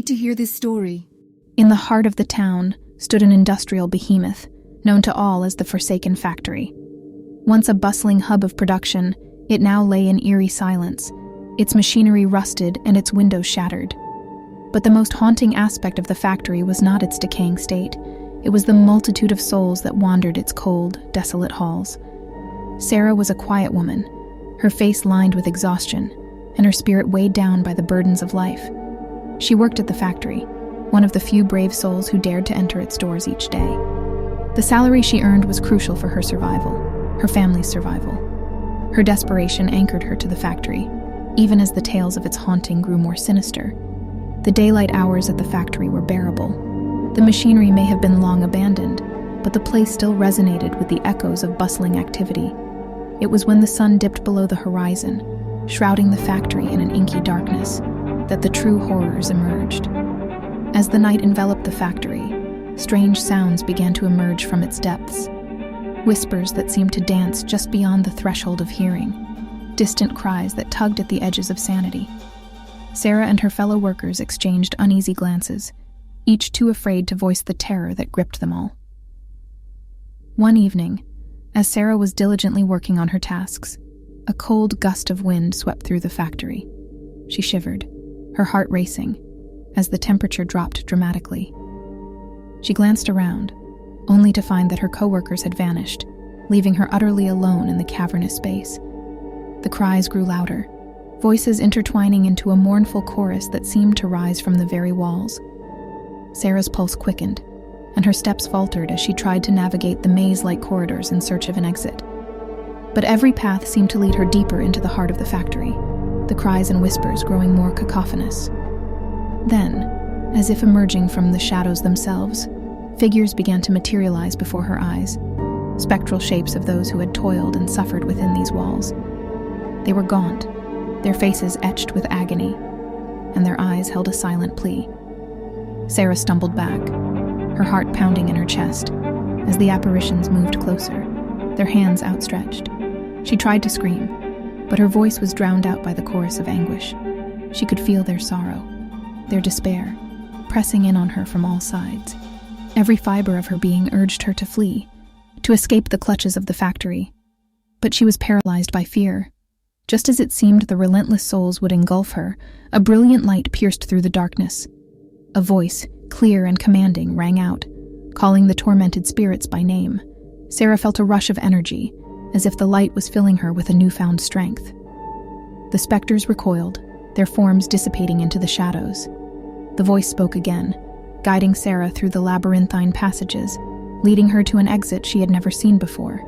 need to hear this story. In the heart of the town stood an industrial behemoth, known to all as the Forsaken Factory. Once a bustling hub of production, it now lay in eerie silence, its machinery rusted and its windows shattered. But the most haunting aspect of the factory was not its decaying state. It was the multitude of souls that wandered its cold, desolate halls. Sarah was a quiet woman, her face lined with exhaustion, and her spirit weighed down by the burdens of life. She worked at the factory, one of the few brave souls who dared to enter its doors each day. The salary she earned was crucial for her survival, her family's survival. Her desperation anchored her to the factory, even as the tales of its haunting grew more sinister. The daylight hours at the factory were bearable. The machinery may have been long abandoned, but the place still resonated with the echoes of bustling activity. It was when the sun dipped below the horizon, shrouding the factory in an inky darkness, that the true horrors emerged. As the night enveloped the factory, strange sounds began to emerge from its depths. Whispers that seemed to dance just beyond the threshold of hearing, distant cries that tugged at the edges of sanity. Sarah and her fellow workers exchanged uneasy glances, each too afraid to voice the terror that gripped them all. One evening, as Sarah was diligently working on her tasks, a cold gust of wind swept through the factory. She shivered, her heart racing, as the temperature dropped dramatically. She glanced around, only to find that her coworkers had vanished, leaving her utterly alone in the cavernous space. The cries grew louder, voices intertwining into a mournful chorus that seemed to rise from the very walls. Sarah's pulse quickened, and her steps faltered as she tried to navigate the maze-like corridors in search of an exit. But every path seemed to lead her deeper into the heart of the factory, the cries and whispers growing more cacophonous. Then, as if emerging from the shadows themselves, figures began to materialize before her eyes, spectral shapes of those who had toiled and suffered within these walls. They were gaunt, their faces etched with agony, and their eyes held a silent plea. Sarah stumbled back, her heart pounding in her chest, as the apparitions moved closer, their hands outstretched. She tried to scream, but her voice was drowned out by the chorus of anguish. She could feel their sorrow, their despair, pressing in on her from all sides. Every fiber of her being urged her to flee, to escape the clutches of the factory. But she was paralyzed by fear. Just as it seemed the relentless souls would engulf her, a brilliant light pierced through the darkness. A voice, clear and commanding, rang out, calling the tormented spirits by name. Sarah felt a rush of energy, as if the light was filling her with a newfound strength. The specters recoiled, their forms dissipating into the shadows. The voice spoke again, guiding Sarah through the labyrinthine passages, leading her to an exit she had never seen before.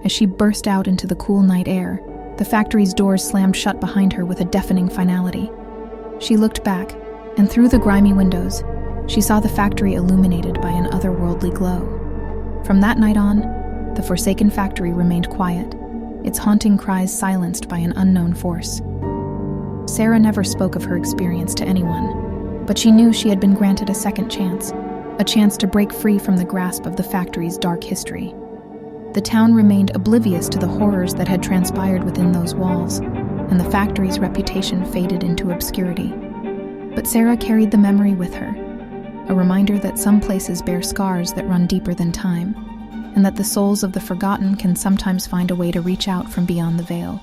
As she burst out into the cool night air, the factory's doors slammed shut behind her with a deafening finality. She looked back, and through the grimy windows, she saw the factory illuminated by an otherworldly glow. From that night on, the Forsaken Factory remained quiet, its haunting cries silenced by an unknown force. Sarah never spoke of her experience to anyone, but she knew she had been granted a second chance, a chance to break free from the grasp of the factory's dark history. The town remained oblivious to the horrors that had transpired within those walls, and the factory's reputation faded into obscurity. But Sarah carried the memory with her, a reminder that some places bear scars that run deeper than time, and that the souls of the forgotten can sometimes find a way to reach out from beyond the veil.